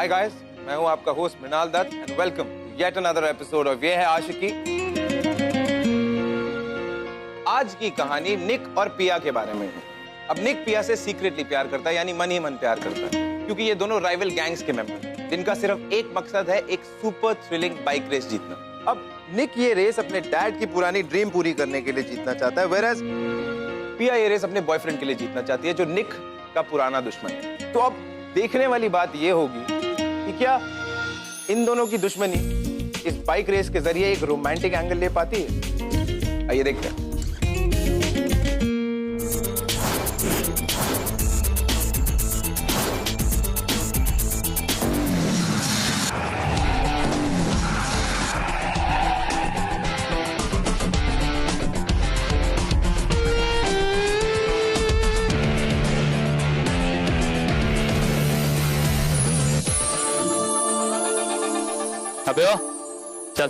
Hi guys, मैं हूं आपका host Mrinal Dutt and welcome yet another episode of Yeh Hai आशिकी। आज की कहानी निक और पिया के बारे में है। अब निक पिया से सीक्रेटली प्यार करता है, यानी मन ही मन प्यार करता है, क्योंकि ये दोनों राइवल गैंग्स के मेंबर हैं, जिनका सिर्फ एक मकसद है, एक सुपर थ्रिलिंग बाइक रेस जीतना। अब निक ये रेस अपने डैड की पुरानी ड्रीम पूरी करने के लिए जीतना चाहता है, वेयरएज पिया ये रेस अपने बॉयफ्रेंड के लिए जीतना चाहती है, जो निक का पुराना दुश्मन है। तो अब देखने वाली बात ये होगी कि क्या इन दोनों की दुश्मनी इस बाइक रेस के जरिए एक रोमांटिक एंगल ले पाती है। आइए देखते हैं। अबे ओ, चल।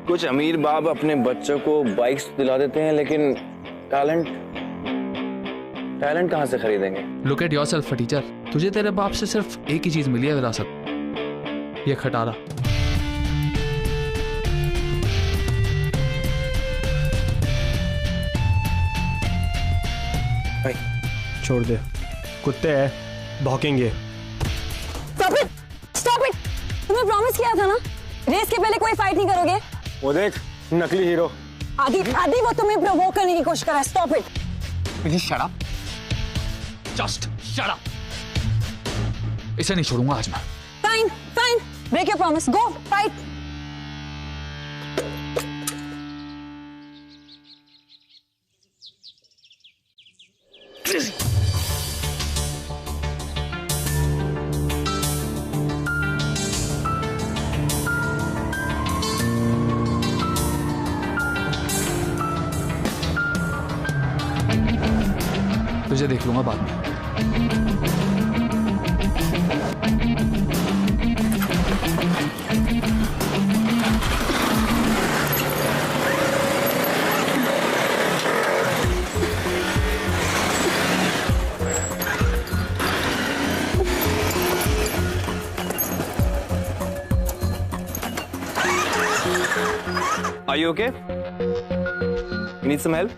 कुछ अमीर बाप अपने बच्चों को बाइक्स दिला देते हैं, लेकिन टैलेंट कहां से खरीदेंगे? लुक एट योरसेल्फ टीचर, तुझे तेरे बाप से सिर्फ एक ही चीज मिली है विरासत, ये खटारा। भाई छोड़ दे, कुत्ते हैं, भौंकेंगे। Stop it! Stop it! तुम्हें प्रॉमिस किया था ना, रेस के पहले कोई फाइट नहीं करोगे। वो देख, नकली हीरो। आदि वो तुम्हें प्रोवोक करने की कोशिश कर रहा है। Stop it! Please shut up. Just shut up. इसे नहीं छोड़ूंगा आज मैं। Fine, fine. Break your promise. Go fight. तुझे देख लूंगा बाद में। Are you okay? Need some help?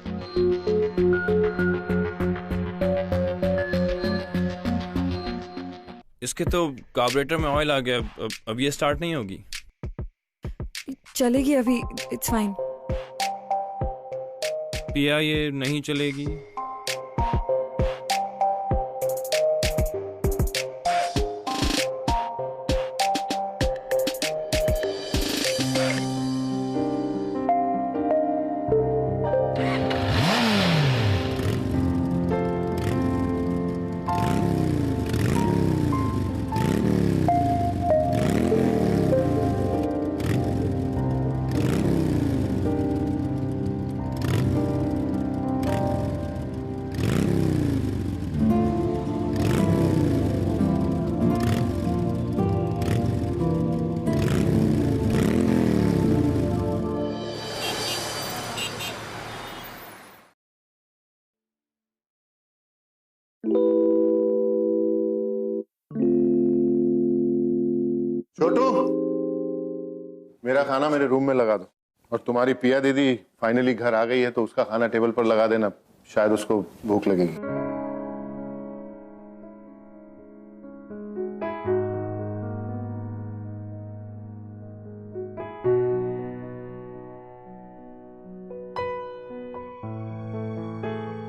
इसके तो कार्बोरेटर में ऑयल आ गया, अब ये स्टार्ट नहीं होगी। चलेगी अभी, it's fine. पिया ये नहीं चलेगी। छोटू, मेरा खाना मेरे रूम में लगा दो। और तुम्हारी पिया दीदी फाइनली घर आ गई है, तो उसका खाना टेबल पर लगा देना, शायद उसको भूख लगेगी।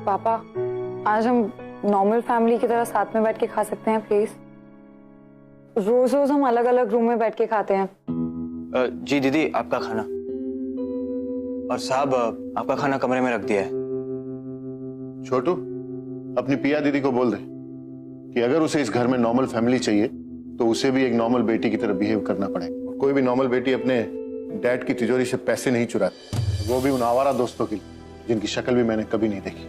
पापा, आज हम नॉर्मल फैमिली की तरह साथ में बैठ के खा सकते हैं प्लीज? रोज रोज हम अलग अलग रूम में बैठ के खाते हैं। जी दीदी, आपका खाना। और साहब, आपका खाना कमरे में रख दिया है। छोटू, अपनी पिया दीदी को बोल दे कि अगर उसे इस घर में नॉर्मल फैमिली चाहिए, तो उसे भी एक नॉर्मल बेटी की तरह बिहेव करना पड़ेगा। कोई भी नॉर्मल बेटी अपने डैड की तिजोरी से पैसे नहीं चुराती, वो भी उन आवारा दोस्तों की, जिनकी शक्ल भी मैंने कभी नहीं देखी।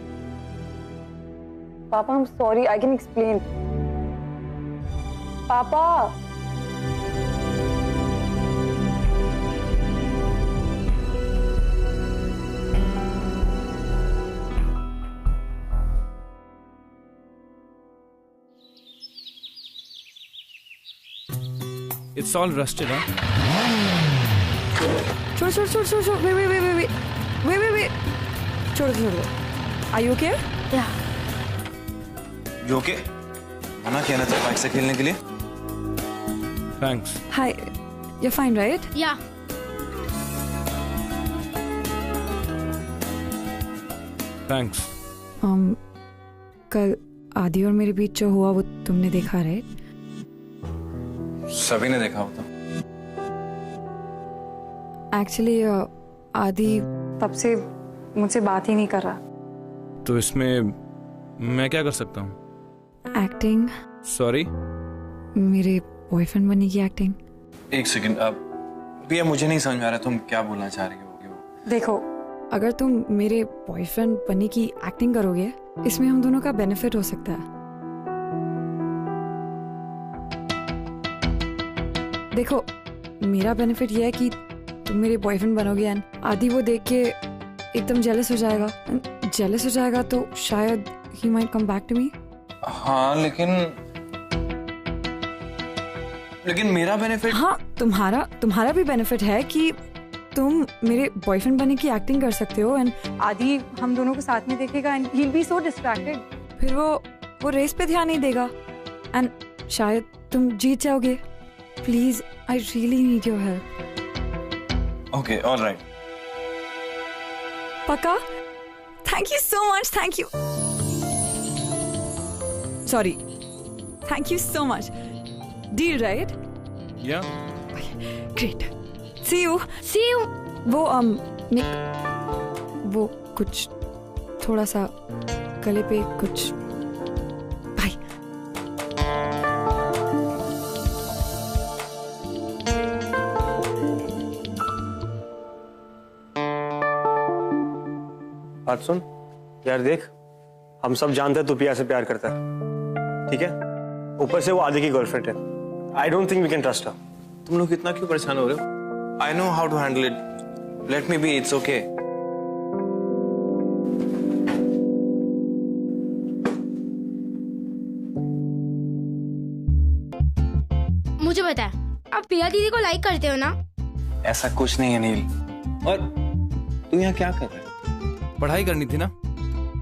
पापा, I'm sorry, I can explain. पापा, It's all rusted, huh? छोड़ छोड़ दो। Are you okay? You okay? मना किया ना बाइक से खेलने के लिए? Thanks. Hi, you're fine, right? Yeah. Thanks. कल आदि और मेरे बीच जो हुआ वो तुमने देखा, राइट? सभी ने देखा होता। एक्चुअली आदि तब से मुझसे बात ही नहीं कर रहा। तो इसमें मैं क्या कर सकता हूँ? Acting, Sorry. मेरे बॉयफ्रेंड बनने की एक्टिंग। एक सेकंड, अब भैया मुझे नहीं समझ में आ रहा तुम क्या बोलना चाह रही हो। देखो, अगर तुम मेरे बॉयफ्रेंड बनने की एक्टिंग करोगे, इसमें हम दोनों का बेनिफिट हो सकता है। देखो, मेरा बेनिफिट ये है कि तुम मेरे बॉयफ्रेंड बनोगे एंड आदि वो देख के एकदम जेलस हो जाएगा। जेलस हो जाएगा तो शायद ही might come back to me. हाँ, लेकिन मेरा बेनिफिट। हाँ, तुम्हारा भी बेनिफिट है कि तुम मेरे बॉयफ्रेंड बनने की एक्टिंग कर सकते हो एंड आदि हम दोनों को साथ में देखेगा and he will be so distracted. फिर वो रेस पे ध्यान नहीं देगा एंड शायद तुम जीत जाओगे। Please, I really need your help. Okay, alright. पक्का? Thank you so much, thank you. Sorry, thank you so much. Deal, right? Yeah. Great, see you. वो कुछ थोड़ा सा गले पे कुछ। बाय। बात सुन यार, देख हम सब जानते हैं तू पिया से प्यार करता है, ठीक है? ऊपर से वो आदि की गर्लफ्रेंड है। I don't think we can trust her. तुम लोग इतना क्यों परेशान हो रहे हो? I know how to handle it. Let me be, it's okay. मुझे पता है आप पिया दीदी को लाइक करते हो ना। ऐसा कुछ नहीं है नील। और तू यहाँ क्या कर रहा है? पढ़ाई करनी थी ना,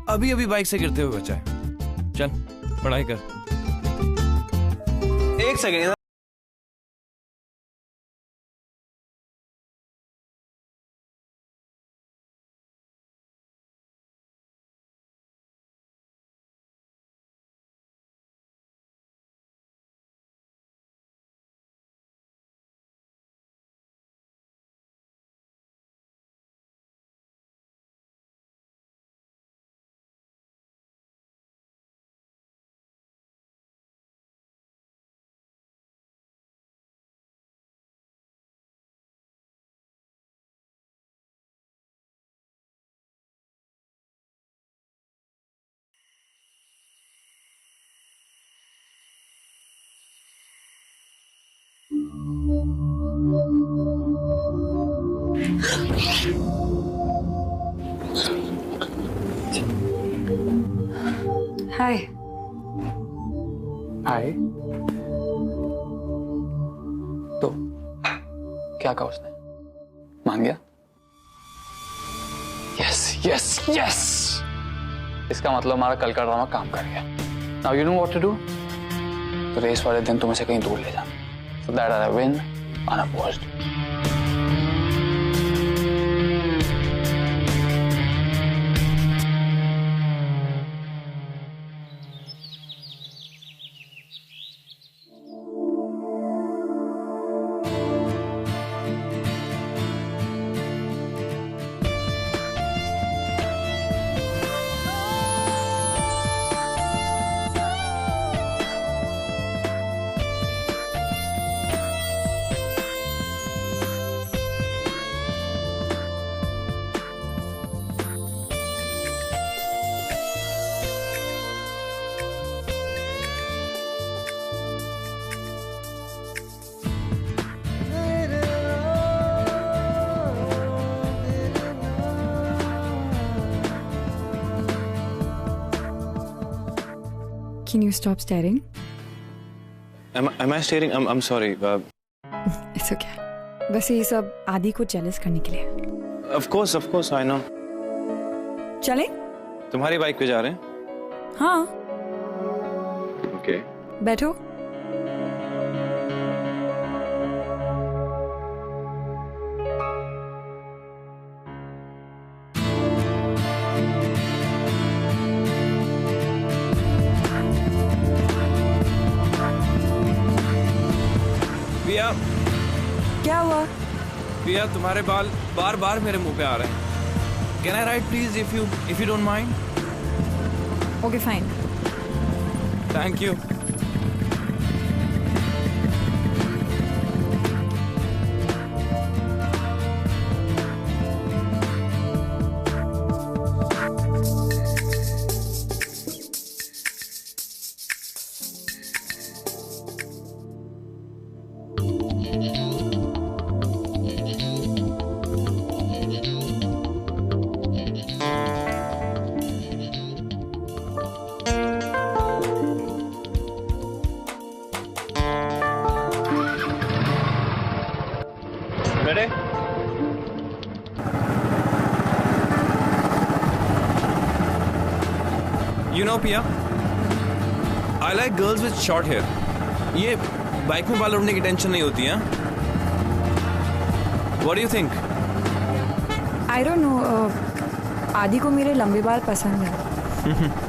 अभी बाइक से गिरते हुए बचा है। चल पढ़ाई कर। एक सेकेंड। हाय। हाय। तो क्या कहा उसने? मान गया? यस यस यस, इसका मतलब हमारा कल का ड्रामा काम कर गया। Now you know what to do. तो रेस वाले दिन तुम इसे कहीं दूर ले जाना, so that I win unopposed. Can you stop staring? Am I staring? I'm sorry. It's okay. वैसे ये सब आदि को जेलस करने के लिए। Of course I know. चलें? तुम्हारी बाइक पे जा रहे हैं? हाँ। ओके। बैठो। पिया, क्या हुआ? पिया तुम्हारे बाल बार बार मेरे मुंह पे आ रहे हैं। Can I right please if you don't mind? Okay fine. Thank you. Ready? You know, Pia, I like girls with short hair. ये बाइक में बाल उड़ने की टेंशन नहीं होती है। What do you think? I don't know, आदि को मेरे लंबे बाल पसंद है।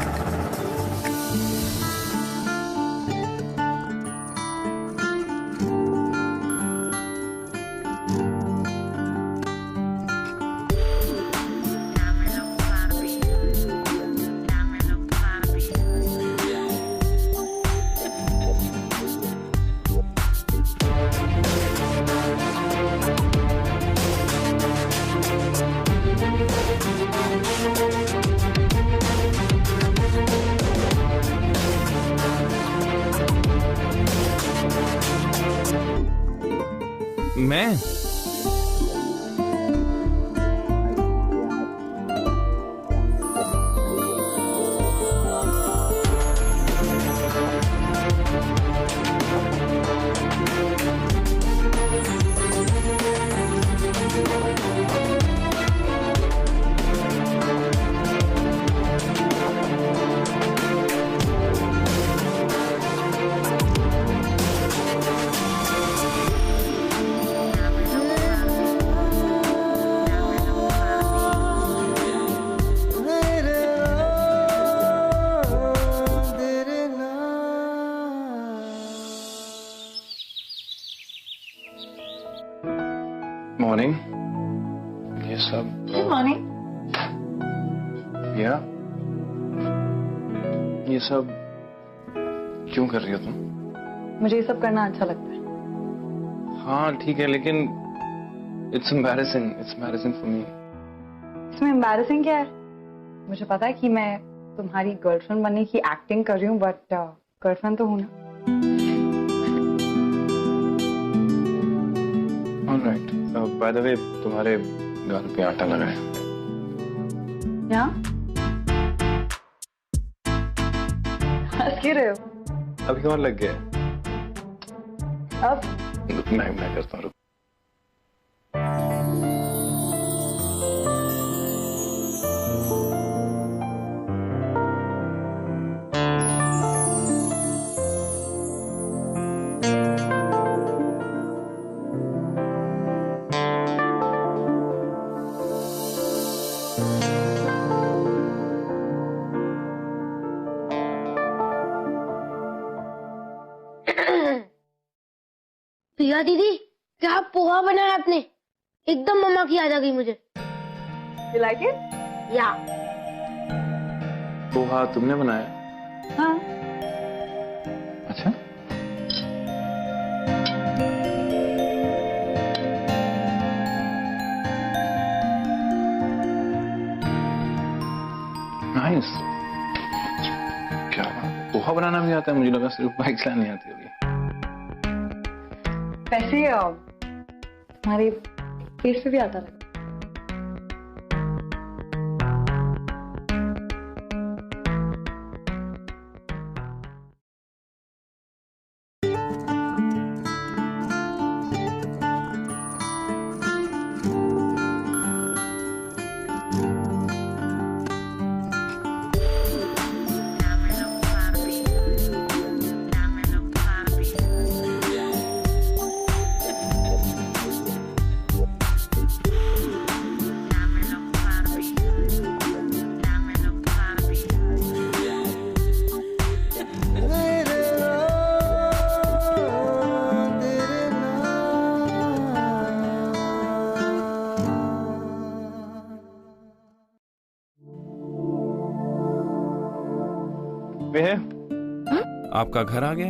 मैं मॉर्निंग। ये सब या ये सब क्यों कर रही हो तुम? मुझे ये सब करना अच्छा लगता है। हाँ ठीक है, लेकिन इट्स एम्बैरेसिंग फॉर मी। इसमें एम्बैरेसिंग क्या है? मुझे पता है कि मैं तुम्हारी गर्लफ्रेंड बनने की एक्टिंग कर रही हूँ, बट गर्लफ्रेंड तो हूँ ना। ऑलराइट। बाय द वे, तुम्हारे गाल पे आटा लगा है। यहाँ हंस क्यों रहे हो? अभी और लग गया। अब मैं करता हूँ। पिया दीदी, क्या पोहा बनाया आपने? एकदम मम्मा की याद आ गई मुझे। You like it? या पोहा तुमने बनाया? हाँ। अच्छा। नाइस। क्या पोहा बनाना भी आता है? मुझे लगा सिर्फ बाइक चलानी आती होगी। वैसे तुम्हारे फेस पे भी आता है। आपका घर आ गया।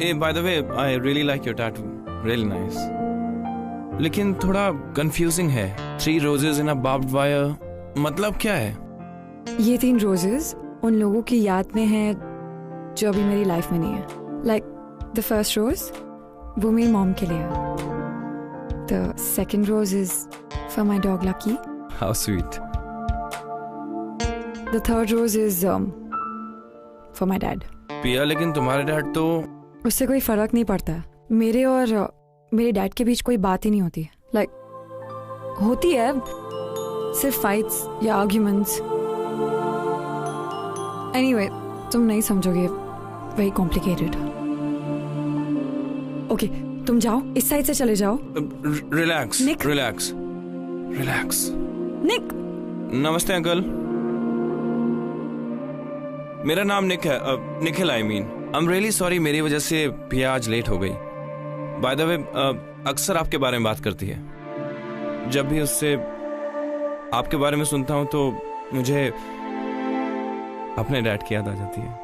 ए by the way, I really like your tattoo, really nice. लेकिन थोड़ा कंफ्यूजिंग है। 3 roses in a barbed wire, मतलब क्या है? ये 3 रोजेस उन लोगों की याद में है जो अभी मेरी लाइफ में नहीं है। लाइक द फर्स्ट रोज वो मेरी मॉम के लिए है। The second rose is for my dog Lucky. How sweet. The third rose is for my dad. Piya, लेकिन तुम्हारे डैड तो... उससे कोई फर्क नहीं पड़ता। मेरे और मेरे डैड के बीच कोई बात ही नहीं होती। लाइक होती है सिर्फ फाइट्स या आर्ग्यूमेंट्स। एनीवे, तुम नहीं समझोगे, वेरी कॉम्प्लिकेटेड। ओके, तुम जाओ, इस साइड से चले जाओ। Relax Nick. Relax relax. Nick. नमस्ते अंकल, मेरा नाम निक है, Nikhil I mean. I am really sorry, मेरी वजह से पिया आज लेट हो गई। बाय द वे, अक्सर आपके बारे में बात करती है। जब भी उससे आपके बारे में सुनता हूं तो मुझे अपने डैड की याद आ जाती है।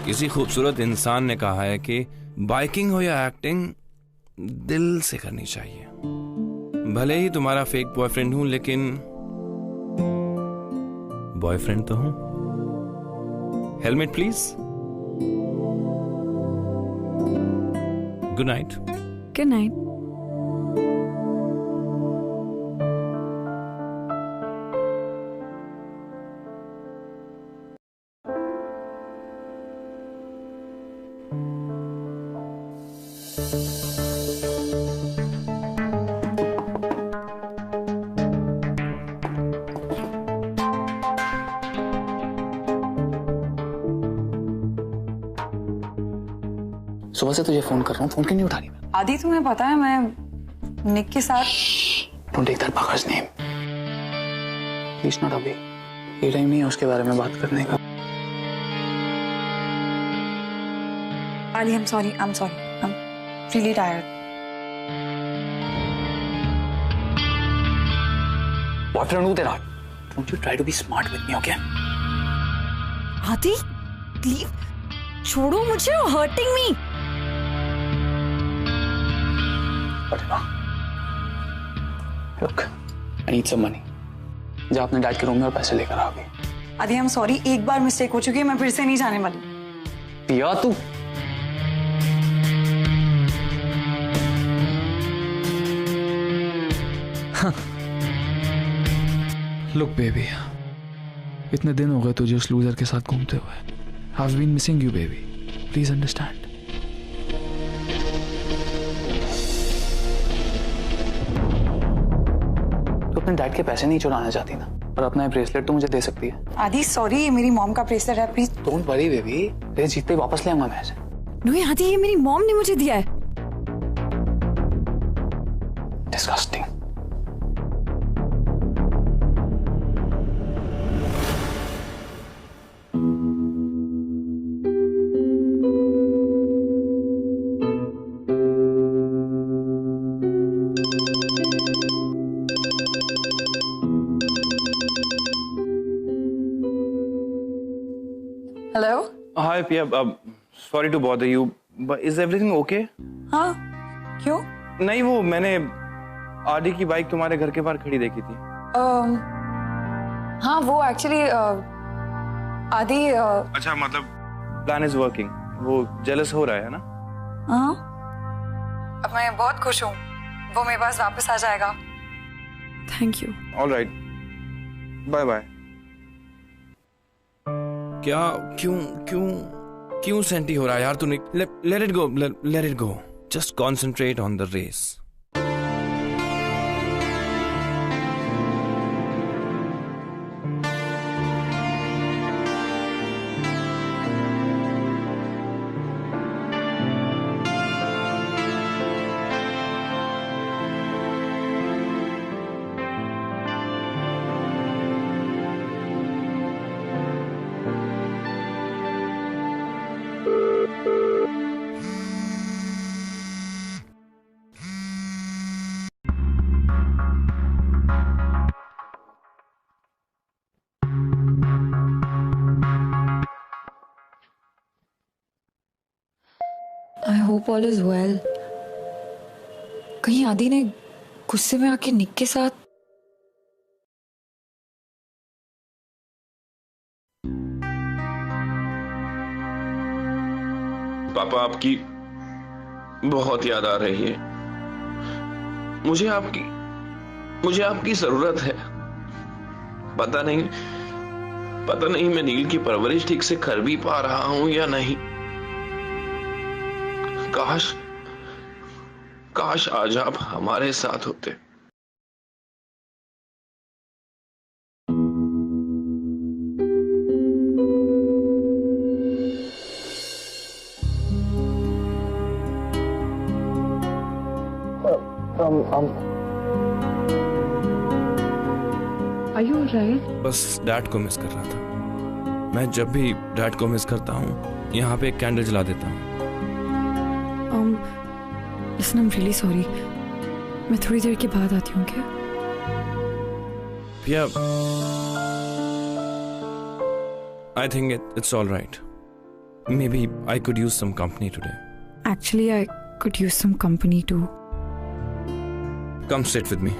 किसी खूबसूरत इंसान ने कहा है कि बाइकिंग हो या एक्टिंग, दिल से करनी चाहिए। भले ही तुम्हारा फेक बॉयफ्रेंड हूं, लेकिन बॉयफ्रेंड तो हूं। Helmet please. Good night. Good night. सुबह से तुझे फोन कर रहा हूँ, फोन क्यों नहीं उठा रही? आदि, तुम्हें पता है मैं निक के साथ... Don't take that bugger's name. Please not अभी। ये टाइम नहीं है उसके बारे में बात करने का। आदि, I'm sorry. I'm really tired. Boyfriend हूँ तेरा। Don't you try to be smart with me, okay? आदि, प्लीज छोड़ो मुझे, hurting me. Look, I need some money. जा अपने डैड के रूम में और पैसे लेकर आ गई। आदि, I'm sorry, एक बार मिस्टेक हो चुकी है, मैं फिर से नहीं जाने वाली। पिया तू। लुक बेबी, इतने दिन हो गए तुझे उस लूजर के साथ घूमते हुए। I've been missing you, baby. Please understand. तो अपने डैड के पैसे नहीं चुराना चाहती ना, और अपना ब्रेसलेट तो मुझे दे सकती है। आदि सॉरी, ये मेरी मॉम का ब्रेसलेट है, प्लीज डोंट वरी बेबी, तेरे जीतते ही वापस ले आऊंगा मैं इसे। नहीं आदि, ये मेरी मॉम ने मुझे दिया है। Disgusting. Hello. Hi Piya, sorry to bother you, but is everything okay? हाँ, क्यों? नहीं, वो मैंने आदि की बाइक तुम्हारे घर के बाहर खड़ी देखी थी। हाँ, वो एक्चुअली आदि अच्छा, मतलब प्लान इज वर्किंग। वो जेलस हो रहा है ना? हाँ, अब मैं बहुत खुश हूँ, वो मेरे पास वापस आ जाएगा। Thank you. All right, bye bye. क्या, क्यों क्यों क्यों सेंटी हो रहा है यार तू? Let it go, let it go, just concentrate on the race. Hope all is well. कहीं आदि ने गुस्से में आके निक के साथ पापा आपकी बहुत याद आ रही है। मुझे आपकी जरूरत है। पता नहीं मैं नील की परवरिश ठीक से कर भी पा रहा हूं या नहीं। काश आज आप हमारे साथ होते। Are you alright? बस डैड को मिस कर रहा था। मैं जब भी डैड को मिस करता हूँ यहाँ पे एक कैंडल जला देता हूँ। Listen, I'm really sorry. मैं थोड़ी देर के बाद आती हूँ क्या? Yeah, I think it's all right. Maybe I could use some company today. Actually, I could use some company too. Come sit with me.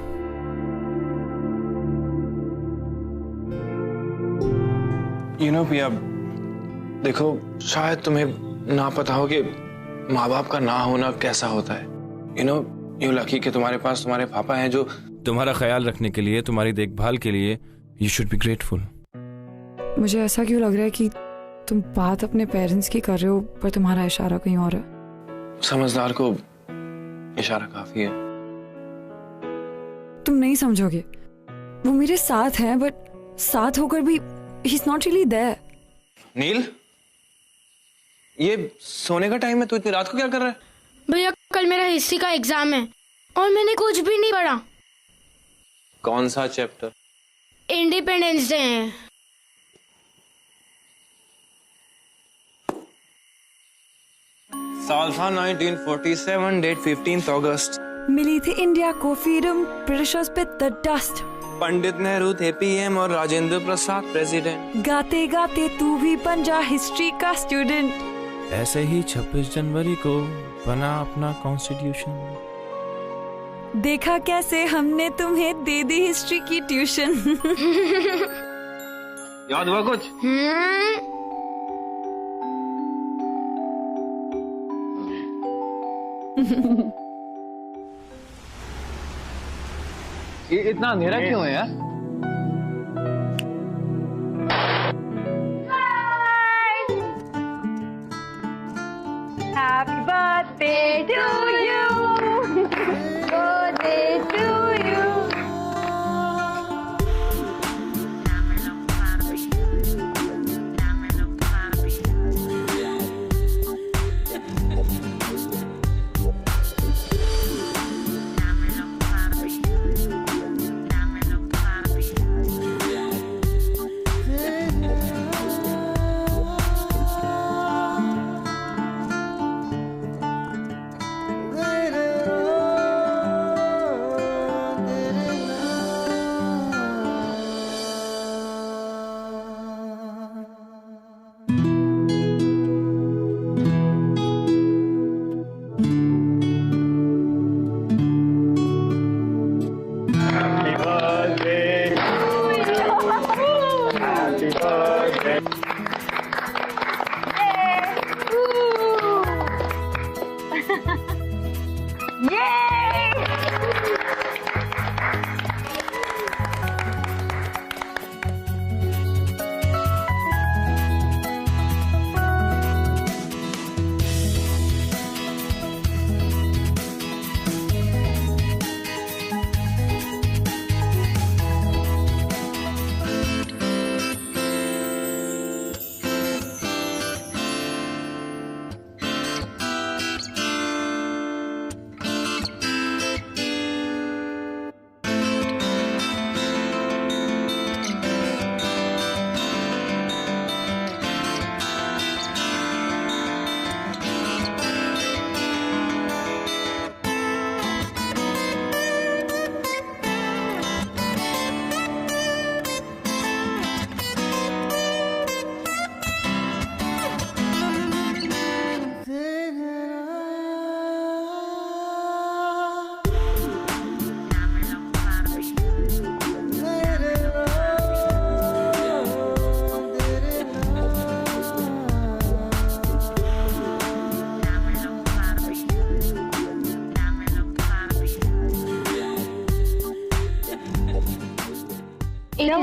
You know, पिया, देखो शायद तुम्हें ना पता हो कि माँ बाप का ना होना कैसा होता है। You know, you lucky कि तुम्हारे पास तुम्हारे पापा हैं जो तुम्हारा ख्याल रखने के लिए, तुम्हारी देखभाल के लिए you should be grateful. मुझे ऐसा क्यों लग रहा है कि तुम बात अपने पेरेंट्स की कर रहे हो पर तुम्हारा इशारा कहीं और है। समझदार को इशारा काफी है। तुम नहीं समझोगे। वो मेरे साथ है बट साथ होकर भी he's not really there. नील, ये सोने का टाइम है, तू इतनी रात को क्या कर रहा है? भैया कल मेरा हिस्ट्री का एग्जाम है और मैंने कुछ भी नहीं पढ़ा। कौन सा चैप्टर? इंडिपेंडेंस डे है। साल था 1947, डेट 15 अगस्त। मिली थी इंडिया को फ्रीडम, ब्रिटिशर्स पे द डस्ट। पंडित नेहरू थे पीएम और राजेंद्र प्रसाद प्रेसिडेंट। गाते गाते तू भी बन जा हिस्ट्री का स्टूडेंट। ऐसे ही 26 जनवरी को बना अपना कॉन्स्टिट्यूशन। देखा कैसे हमने तुम्हें दे दी हिस्ट्री की ट्यूशन। याद हुआ कुछ? ये इतना अंधेरा क्यों है यार? Happy birthday to you. Birthday to you.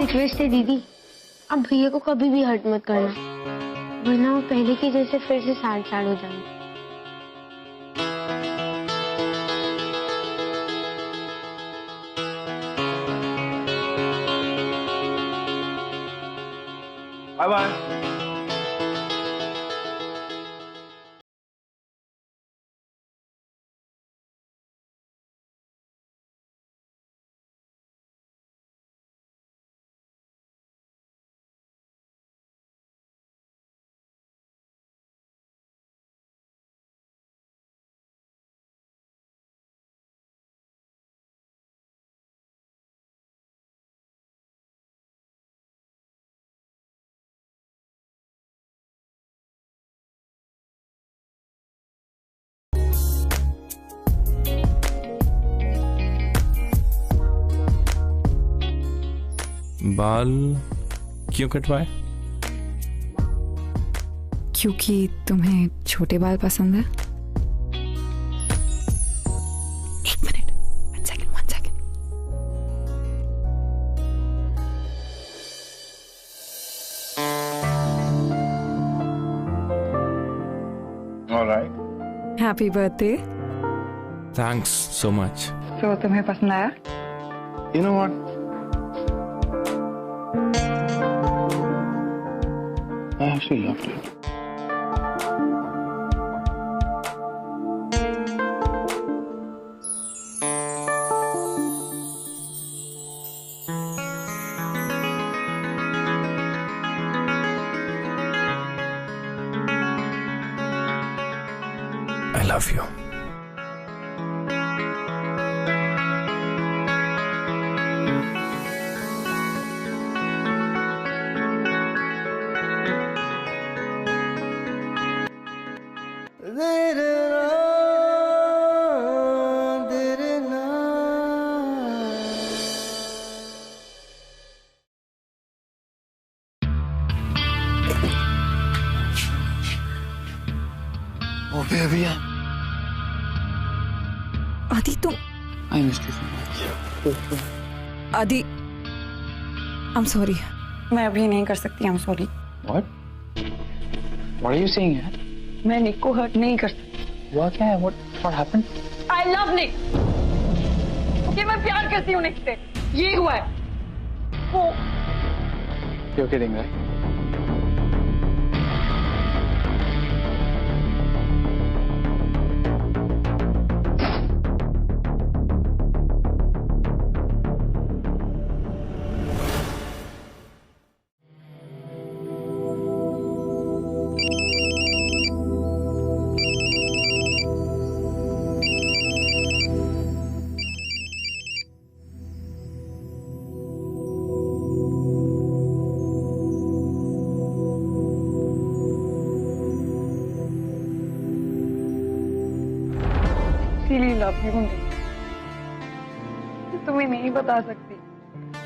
Request है दीदी, अब भैया को कभी भी हर्ट मत करना, वरना वो पहले की जैसे फिर से सैड सैड हो जाएंगे। Bye bye. बाल क्यों कटवाए? क्योंकि तुम्हें छोटे बाल पसंद है। एक minute, one second. Alright. Happy birthday. Thanks so much. तो तुम्हें पसंद आया? You know what, I actually loved it. I love you. Oh baby, आदि तुम, I missed you so much. आदि आई एम सॉरी, मैं अभी नहीं कर सकती। I am sorry. What? What are you saying, यार? मैं निक को हर्ट नहीं कर सकती। हुआ क्या है? What happened? I love Nick. Okay, मैं प्यार करती हूँ निक से, ये हुआ है। वो You're kidding, right? इसीलिए लव यू नहीं, तुम्हें नहीं बता सकती।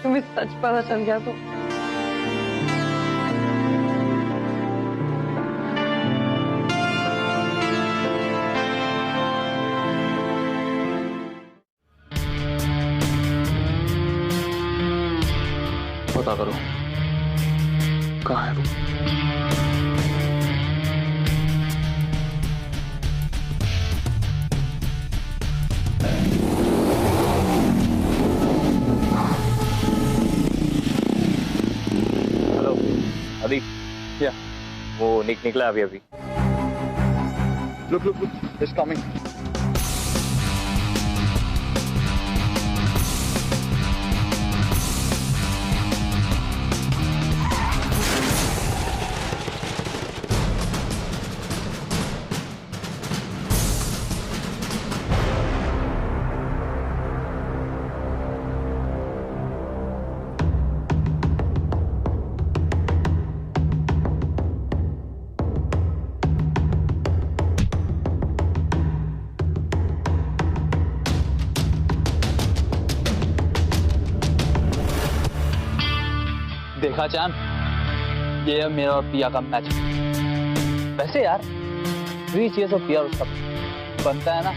तुम्हें सच पता चल गया तो पता करो कहाँ है वो। अभी क्या? वो निक निकला अभी। Look, it's coming. देखा चैम, ये है मेरा और पिया का मैच। वैसे यार 3 चीज और पिया उसका बनता है ना।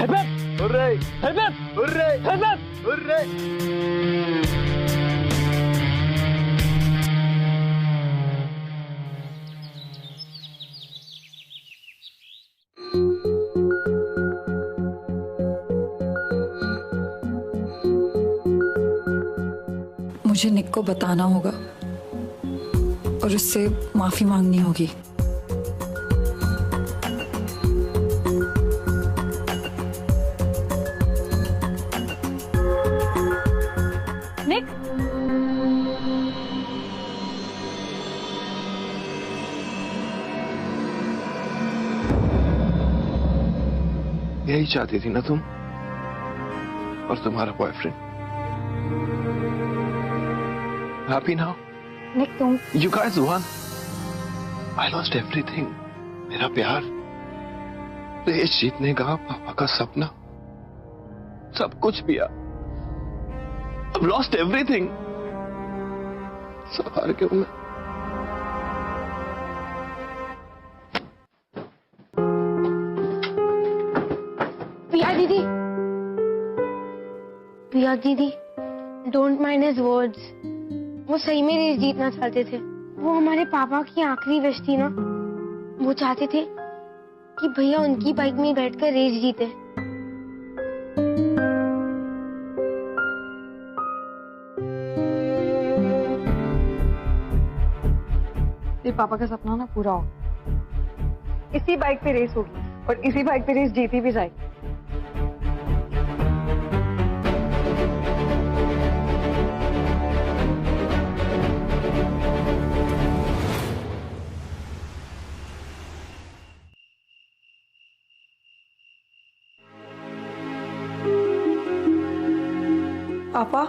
Hurray, hurray, hurray, hurray, hurray. मुझे निक को बताना होगा और उससे माफी मांगनी होगी। निक, यही चाहती थी ना तुम और तुम्हारा बॉयफ्रेंड? Happy now? निक तुम You guys won. I lost everything. मेरा प्यार, रेस जीतने का, पापा का सपना, सब कुछ पिया। I've lost everything. सब हार गया मैं। प्रिया दीदी, डोंट माइंड हिज वर्ड्स। वो सही में रेस जीतना चाहते थे। वो हमारे पापा की आखिरी विश थी ना। वो चाहते थे कि भैया उनकी बाइक में बैठकर रेस जीते। ये पापा का सपना ना पूरा हो। इसी बाइक पे रेस होगी और इसी बाइक पे रेस जीती भी जाएगी। पापा,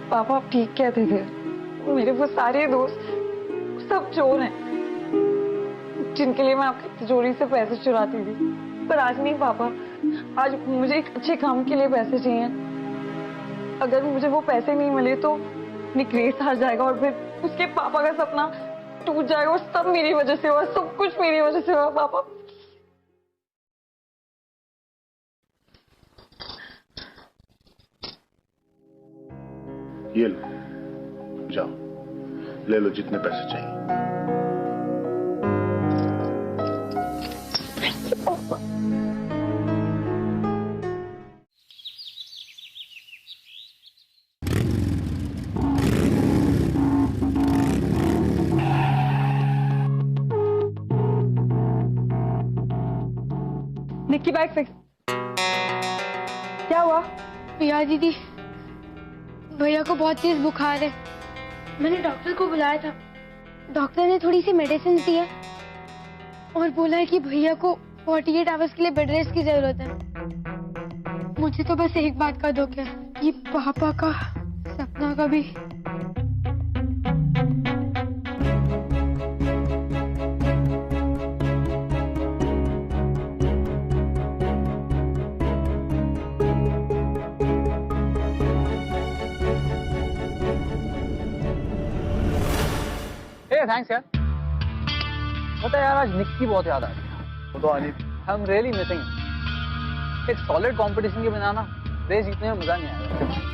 पापा आप ठीक कहते थे। मेरे वो सारे दोस्त सब चोर हैं जिनके लिए मैं आपकी तिजोरी से पैसे चुराती थी। पर आज नहीं पापा, आज मुझे एक अच्छे काम के लिए पैसे चाहिए। अगर मुझे वो पैसे नहीं मिले तो निक रेस हार जाएगा और फिर उसके पापा का सपना टूट जाएगा और सब मेरी वजह से हुआ, सब कुछ मेरी वजह से हुआ। पापा ये लो, जाओ ले लो जितने पैसे चाहिए। निक की बाइक फिक्स। क्या हुआ? प्रिया दीदी, भैया को बहुत तेज बुखार है। मैंने डॉक्टर को बुलाया था। डॉक्टर ने थोड़ी सी मेडिसिन दी है और बोला है कि भैया को 48 आवर्स के लिए बेड रेस्ट की जरूरत है। मुझे तो बस एक बात का दुख है कि पापा का सपना का भी। थैंक्स यार। पता है यार, आज निक की बहुत याद आ रही। वो तो आनी थी। आई एम रियली मिसिंग। एक सॉलिड कंपटीशन के बिना ना रेस जीतने में मजा नहीं आएगा।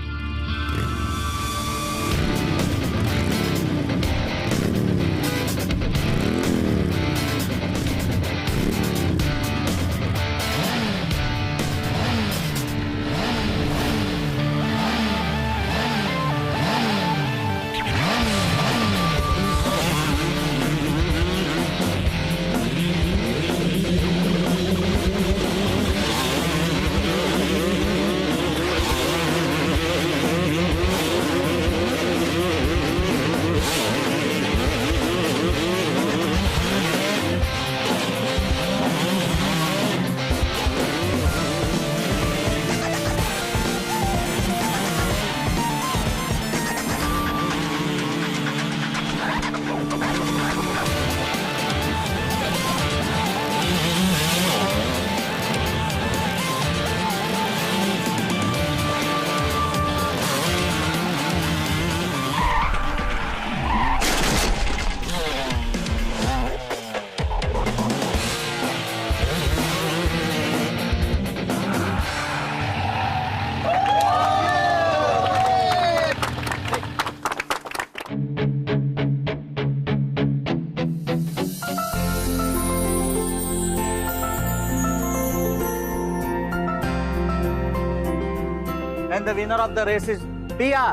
And the winner of the race is Pia.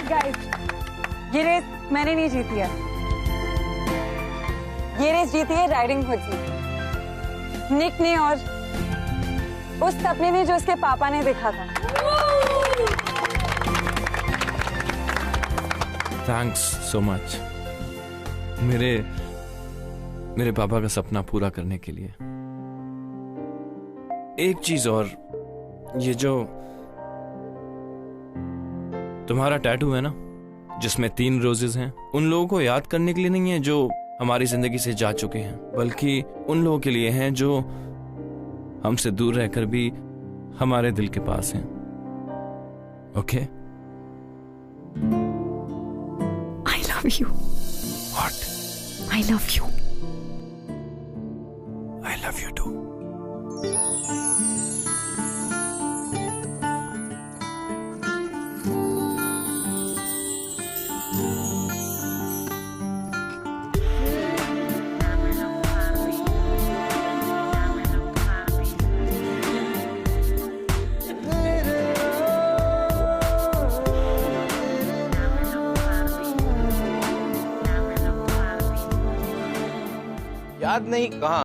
Guys, ये रेस मैंने नहीं जीती है। ये रेस जीती है राइडिंग हुड ने, निक ने और उस सपने ने जो उसके पापा ने देखा था। थैंक्स सो मच मेरे पापा का सपना पूरा करने के लिए। एक चीज और, ये जो तुम्हारा टैटू है ना जिसमें 3 रोजेस हैं, उन लोगों को याद करने के लिए नहीं है जो हमारी जिंदगी से जा चुके हैं, बल्कि उन लोगों के लिए हैं जो हमसे दूर रहकर भी हमारे दिल के पास हैं। Okay? I love you. What? I love you. I love you too. याद नहीं कहाँ।